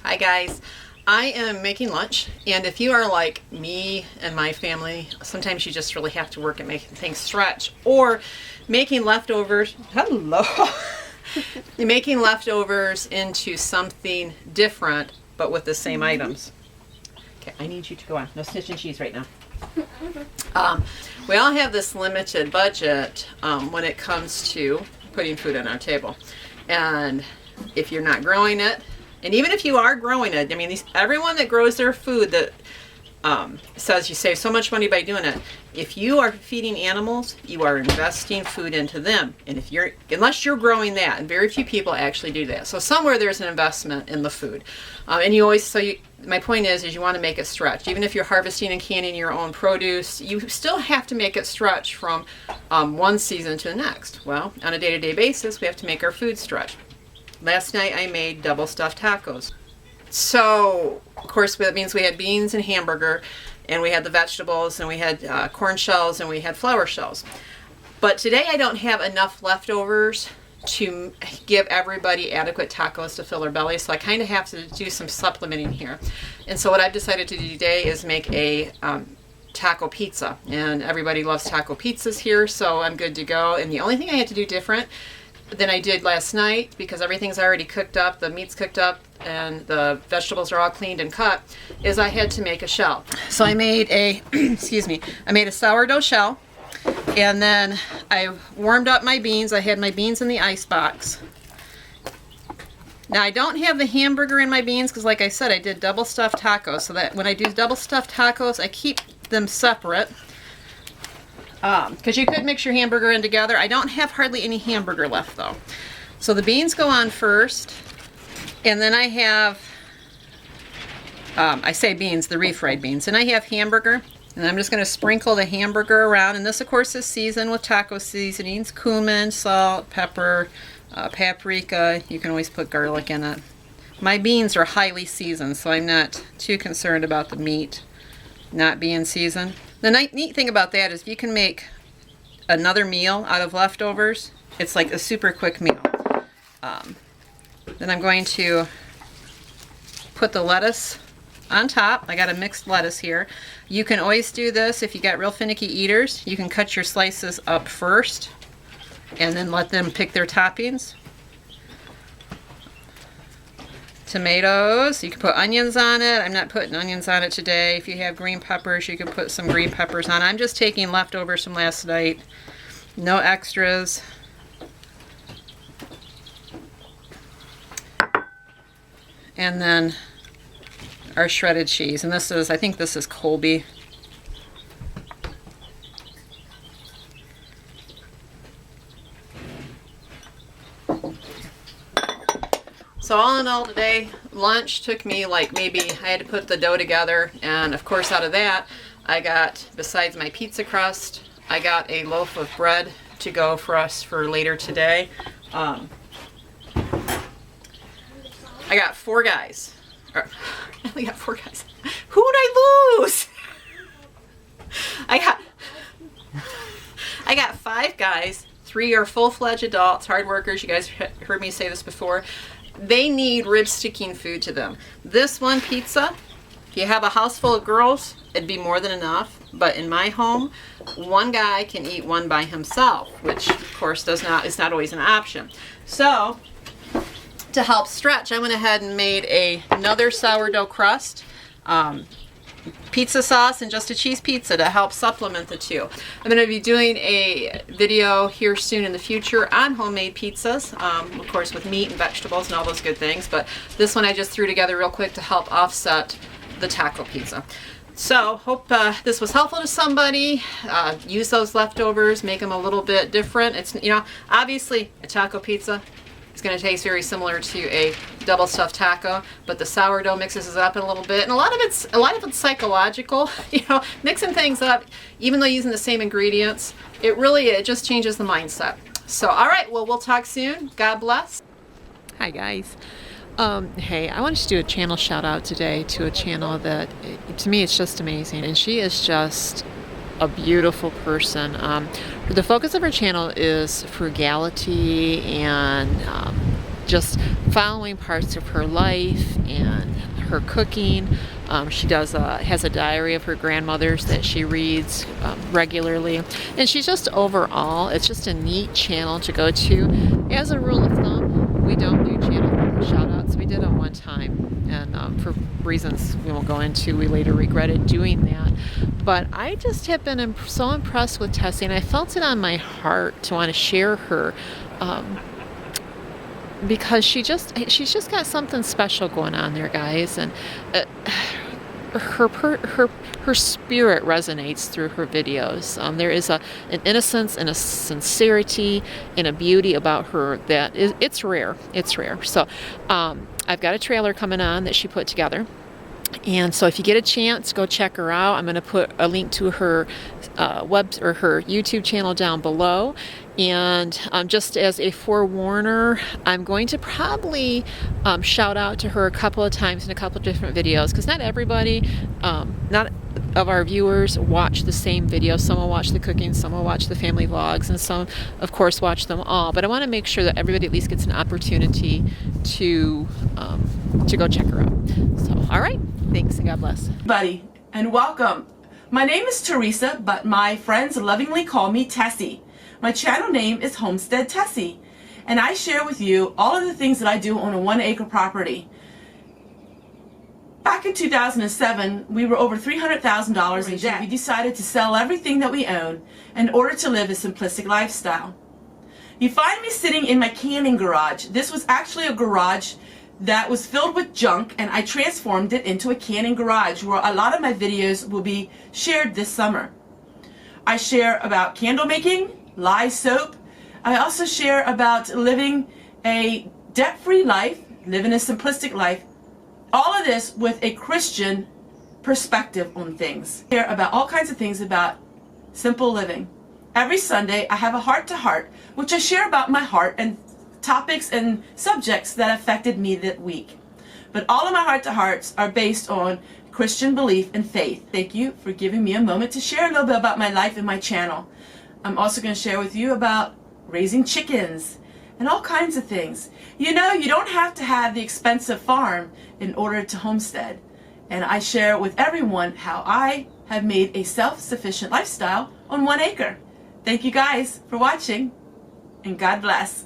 Hi guys, I am making lunch, and if you are like me and my family, sometimes you just really have to work at making things stretch, or making leftovers. Hello. Making leftovers into something different but with the same items. Okay, I need you to go on. No snitch and cheese right now. We all have this limited budget when it comes to putting food on our table, and if you're not growing it, and even if you are growing it, I mean, everyone that grows their food that says you save so much money by doing it. If you are feeding animals, you are investing food into them, and unless you're growing that, and very few people actually do that. So somewhere there's an investment in the food, and you always. My point is you want to make it stretch. Even if you're harvesting and canning your own produce, you still have to make it stretch from one season to the next. Well, on a day-to-day basis, we have to make our food stretch. Last night I made double stuffed tacos. So, of course, that means we had beans and hamburger, and we had the vegetables, and we had corn shells, and we had flour shells. But today I don't have enough leftovers to give everybody adequate tacos to fill their belly, so I kind of have to do some supplementing here. And so what I've decided to do today is make a taco pizza, and everybody loves taco pizzas here, so I'm good to go. And the only thing I had to do different than I did last night, because everything's already cooked up, the meat's cooked up, and the vegetables are all cleaned and cut, is I had to make a shell. So I made a, I made a sourdough shell, and then I warmed up my beans. I had my beans in the ice box. Now I don't have the hamburger in my beans because, like I said, I did double stuffed tacos, so that when I do double stuffed tacos, I keep them separate. Because you could mix your hamburger in together. I don't have hardly any hamburger left though. So the beans go on first, and then I have, I say beans, the refried beans, and I have hamburger, and I'm just going to sprinkle the hamburger around, and this of course is seasoned with taco seasonings, cumin, salt, pepper, paprika. You can always put garlic in it. My beans are highly seasoned, so I'm not too concerned about the meat not being seasoned. The neat thing about that is if you can make another meal out of leftovers, it's like a super quick meal. Then I'm going to put the lettuce on top. I got a mixed lettuce here. You can always do this if you got real finicky eaters. You can cut your slices up first and then let them pick their toppings. Tomatoes, you can put onions on it. I'm not putting onions on it today. If you have green peppers, you can put some green peppers on it. I'm just taking leftovers from last night. No extras. And then our shredded cheese. And this is, I think this is Colby. So all in all today, lunch took me like maybe, I had to put the dough together, and of course out of that, I got, besides my pizza crust, I got a loaf of bread to go for us for later today. I got 4 guys. I only got 4 guys. Who would I lose? I got 5 guys. 3 are full-fledged adults, hard workers. You guys heard me say this before. They need rib sticking food to them. This one pizza, if you have a house full of girls, it'd be more than enough. But in my home, 1 guy can eat 1 by himself, which of course is not always an option. So to help stretch, I went ahead and made another sourdough crust, pizza sauce, and just a cheese pizza to help supplement the two. I'm going to be doing a video here soon in the future on homemade pizzas, of course with meat and vegetables and all those good things, but this one I just threw together real quick to help offset the taco pizza. So hope this was helpful to somebody. Use those leftovers, make them a little bit different. It's, obviously a taco pizza, it's going to taste very similar to a double stuffed taco, but the sourdough mixes it up a little bit, and a lot of it's psychological. Mixing things up, even though using the same ingredients, it just changes the mindset. So, all right, well, we'll talk soon. God bless. Hi guys. Hey, I wanted to do a channel shout out today to a channel that, to me, it's just amazing, and she is just a beautiful person. The focus of her channel is frugality and just following parts of her life and her cooking. She has a diary of her grandmother's that she reads regularly, and she's just overall, it's just a neat channel to go to. As a rule of thumb, we don't do channel shoutouts. We did it one time, and for reasons we won't go into, we later regretted doing that. But I just have been so impressed with Tessie, and I felt it on my heart to want to share her. Because she's just got something special going on there, guys, and her spirit resonates through her videos. There is an innocence and a sincerity and a beauty about her that it's rare. It's rare. So I've got a trailer coming on that she put together. And so if you get a chance, go check her out. I'm going to put a link to her her YouTube channel down below. And just as a forewarner, I'm going to probably shout out to her a couple of times in a couple of different videos, because not everybody, not of our viewers watch the same video. Some will watch the cooking, some will watch the family vlogs, and some, of course, watch them all. But I want to make sure that everybody at least gets an opportunity to go check her out. So, all right. Thanks and God bless. Buddy, and welcome. My name is Teresa, but my friends lovingly call me Tessie. My channel name is Homestead Tessie, and I share with you all of the things that I do on a 1-acre property. Back in 2007, we were over $300,000 in debt. We decided to sell everything that we own in order to live a simplistic lifestyle. You find me sitting in my canning garage. This was actually a garage that was filled with junk, and I transformed it into a canning garage where a lot of my videos will be shared this summer. I share about candle making, lye soap. I also share about living a debt-free life, living a simplistic life. All of this with a Christian perspective on things. I share about all kinds of things about simple living. Every Sunday I have a heart-to-heart, which I share about my heart and topics and subjects that affected me that week. But all of my heart-to-hearts are based on Christian belief and faith. Thank you for giving me a moment to share a little bit about my life and my channel. I'm also going to share with you about raising chickens and all kinds of things. You know, you don't have to have the expensive farm in order to homestead. And I share with everyone how I have made a self-sufficient lifestyle on 1 acre. Thank you guys for watching, and God bless.